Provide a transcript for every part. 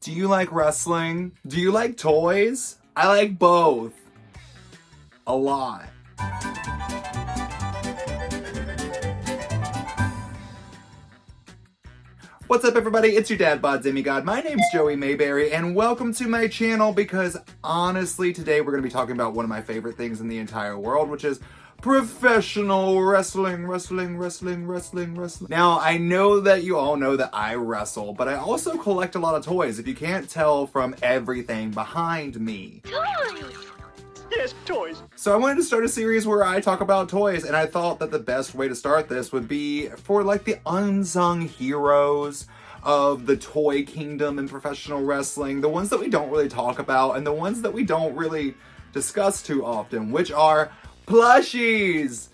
Do you like wrestling? Do you like toys? I like both. A lot. What's up, everybody? It's your dad bod demigod. My name's Joey Mayberry, and welcome to my channel because honestly, today we're going to be talking about one of my favorite things in the entire world, which is professional wrestling. Now, I know that you all know that I wrestle, but I also collect a lot of toys, if you can't tell from everything behind me. Toys! Yes, toys. So I wanted to start a series where I talk about toys, and I thought that the best way to start this would be for like the unsung heroes of the toy kingdom in professional wrestling, the ones that we don't really talk about and the ones that we don't really discuss too often, which are plushies.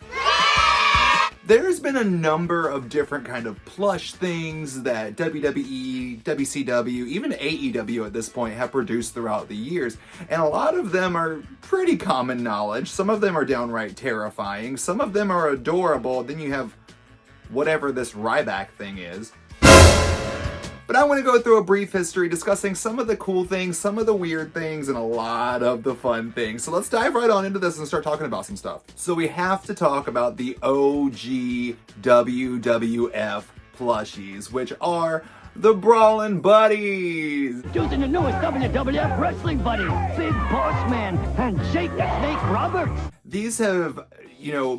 There's been a number of different kind of plush things that WWE, WCW, even AEW at this point have produced throughout the years. And a lot of them are pretty common knowledge. Some of them are downright terrifying. Some of them are adorable. Then you have whatever this Ryback thing is. But I want to go through a brief history discussing some of the cool things, some of the weird things, and a lot of the fun things. So let's dive right on into this and start talking about some stuff. So we have to talk about the OG WWF plushies, which are the Brawlin' Buddies. Choosing the newest WWF wrestling buddy, Big Boss Man and Jake the Snake Roberts. These have,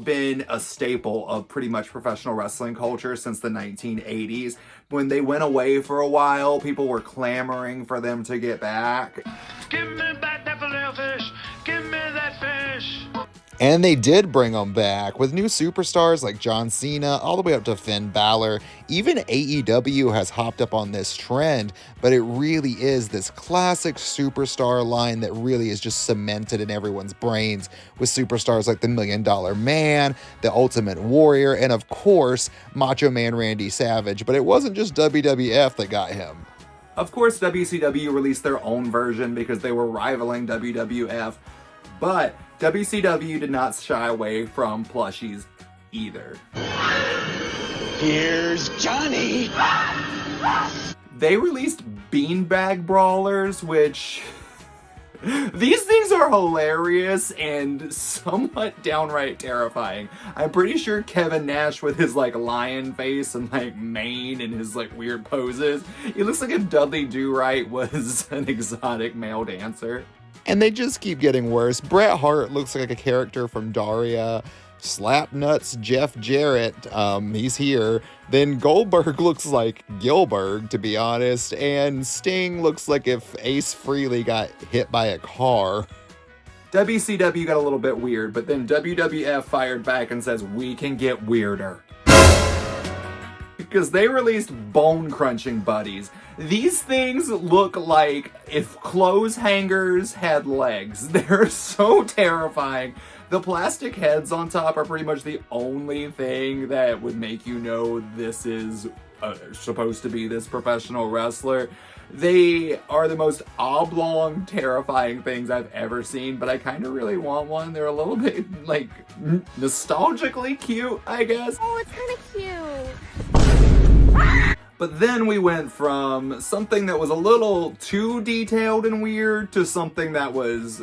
been a staple of pretty much professional wrestling culture since the 1980s. When they went away for a while, people were clamoring for them to get back. Give me back that filet-o-fish. Give me that fish. And they did bring them back with new superstars like John Cena, all the way up to Finn Balor. Even AEW has hopped up on this trend, but it really is this classic superstar line that really is just cemented in everyone's brains with superstars like the $1 Million Man, the Ultimate Warrior, and of course, Macho Man Randy Savage. But it wasn't just WWF that got him. Of course, WCW released their own version because they were rivaling WWF, but WCW did not shy away from plushies either. Here's Johnny. They released beanbag brawlers, which these things are hilarious and somewhat downright terrifying. I'm pretty sure Kevin Nash with his lion face and mane and his weird poses, he looks like if Dudley Do-Right was an exotic male dancer. And they just keep getting worse. Bret Hart looks like a character from Daria. Slapnuts Jeff Jarrett, he's here. Then Goldberg looks like Gilbert, to be honest. And Sting looks like if Ace Frehley got hit by a car. WCW got a little bit weird, but then WWF fired back and says, we can get weirder. Because they released bone-crunching buddies. These things look like if clothes hangers had legs. They're so terrifying. The plastic heads on top are pretty much the only thing that would make you know this is supposed to be this professional wrestler. They are the most oblong, terrifying things I've ever seen, but I kind of really want one. They're a little bit, nostalgically cute, I guess. Oh, it's kind of cute. But then we went from something that was a little too detailed and weird to something that was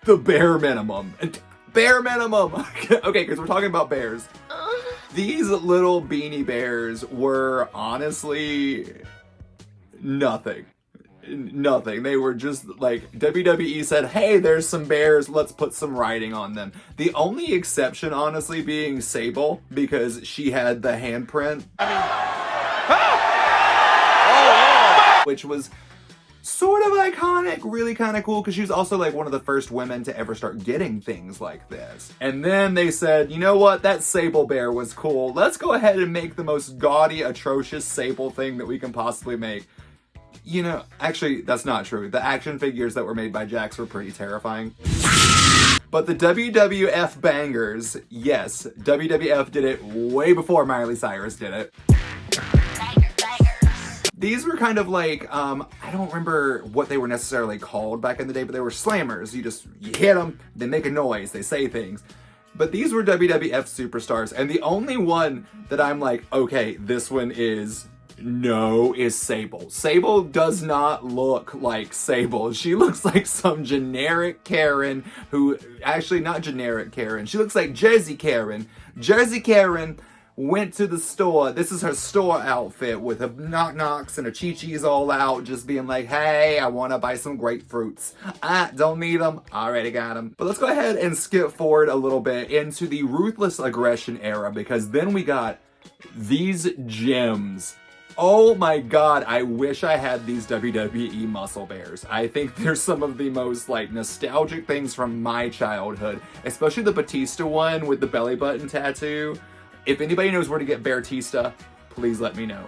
the bare minimum. Bare minimum! Okay, because we're talking about bears. These little beanie bears were honestly nothing. Nothing. They were just WWE said, hey, there's some bears, let's put some writing on them. The only exception, honestly, being Sable, because she had the handprint. Which was sort of iconic, really kind of cool, because she was also one of the first women to ever start getting things like this. And then they said, you know what, that Sable bear was cool. Let's go ahead and make the most gaudy, atrocious Sable thing that we can possibly make. Actually, that's not true. The action figures that were made by Jax were pretty terrifying. But the WWF bangers, yes, WWF did it way before Miley Cyrus did it. These were kind of I don't remember what they were necessarily called back in the day, but they were slammers. You hit them, they make a noise, they say things. But these were WWF superstars, and the only one that I'm okay, this one is no is Sable. Sable does not look like Sable. She looks like some generic Karen who, actually not generic Karen, she looks like Jersey Karen. Jersey Karen went to the store. This is her store outfit with her knock-knocks and her chi-chis all out, just being like, hey, I want to buy some grapefruits. Don't need them. Already got them. But let's go ahead and skip forward a little bit into the Ruthless Aggression era, because then we got these gems. Oh my god, I wish I had these WWE muscle bears. I think they're some of the most like nostalgic things from my childhood, especially the Batista one with the belly button tattoo. If anybody knows where to get Beartista, please let me know.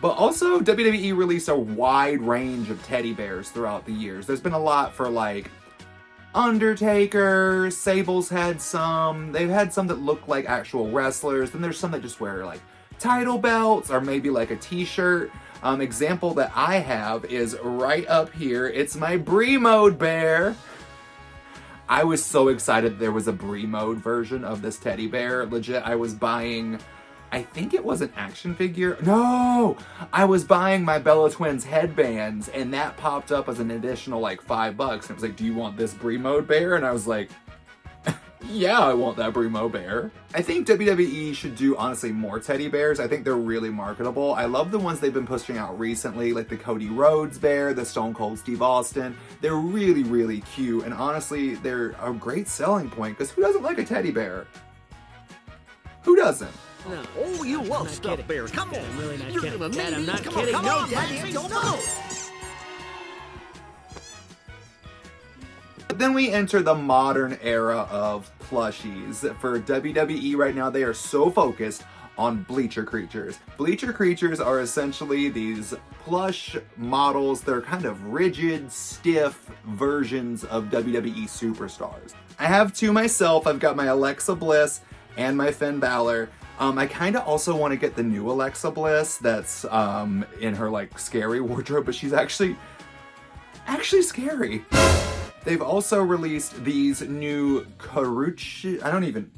But also, WWE released a wide range of teddy bears throughout the years. There's been a lot for like Undertaker, Sable's had some. They've had some that look like actual wrestlers. Then there's some that just wear like title belts or maybe like a t-shirt. Example that I have is right up here. It's my Brie Mode bear. I was so excited there was a Brie Mode version of this teddy bear. Legit, I was buying, I think it was an action figure. No! I was buying my Bella Twins headbands, and that popped up as an additional like $5. And it was like, do you want this Brie Mode bear? And I was like, yeah, I want that Brie Mode bear. I think WWE should do, honestly, more teddy bears. I think they're really marketable. I love the ones they've been pushing out recently, like the Cody Rhodes bear, the Stone Cold Steve Austin. They're really, really cute, and honestly, they're a great selling point, because who doesn't like a teddy bear? Who doesn't? No. Oh, you love stuffed bears. Come on. I'm really not You're kidding. gonna Dad, I'm need not these. kidding. Come No, on, Daddy, Daddy, don't don't go. But then we enter the modern era of plushies. For WWE right now, they are so focused on Bleacher Creatures. Bleacher Creatures are essentially these plush models. They're kind of rigid, stiff versions of WWE superstars. I have two myself. I've got my Alexa Bliss and my Finn Balor. I kind of also want to get the new Alexa Bliss that's in her like scary wardrobe, but she's actually scary. They've also released these new Kurucha. I don't even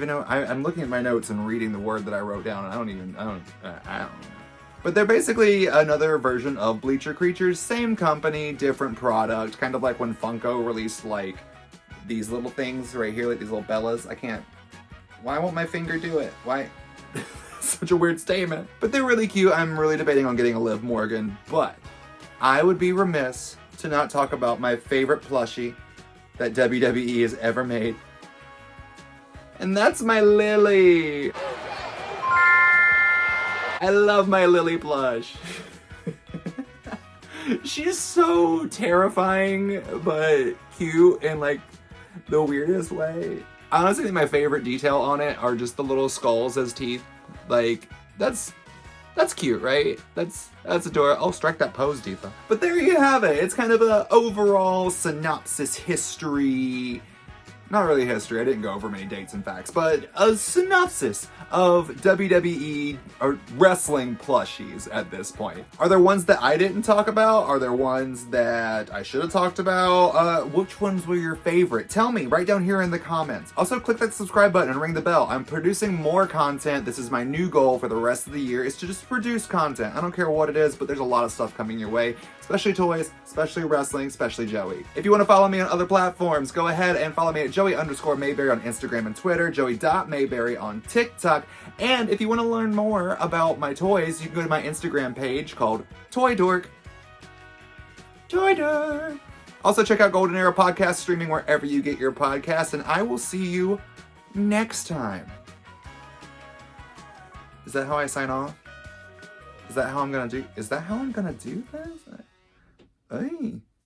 know. I'm looking at my notes and reading the word that I wrote down, and I don't know. But they're basically another version of Bleacher Creatures. Same company, different product. Kind of like when Funko released like these little things right here, like these little Bellas. Why won't my finger do it? Why? Such a weird statement. But they're really cute. I'm really debating on getting a Liv Morgan, but I would be remiss to not talk about my favorite plushie that WWE has ever made. And that's my Lily. I love my Lily plush. She's so terrifying, but cute in like the weirdest way. I honestly think my favorite detail on it are just the little skulls as teeth. Like, that's cute, right? That's adorable. Oh, strike that pose, Deepa. But there you have it. It's kind of an overall synopsis history. Not really history, I didn't go over many dates and facts, but a synopsis of WWE or wrestling plushies at this point. Are there ones that I didn't talk about? Are there ones that I should have talked about? Which ones were your favorite? Tell me right down here in the comments. Also, click that subscribe button and ring the bell. I'm producing more content. This is my new goal for the rest of the year, is to just produce content. I don't care what it is, but there's a lot of stuff coming your way, especially toys, especially wrestling, especially Joey. If you want to follow me on other platforms, go ahead and follow me at Joey_Mayberry on Instagram and Twitter, Joey.Mayberry on TikTok. And if you want to learn more about my toys, you can go to my Instagram page called Toy Dork. Toy Dork. Also, check out Golden Era Podcast streaming wherever you get your podcasts, and I will see you next time. Is that how I sign off? Is that how I'm gonna do this? Hey.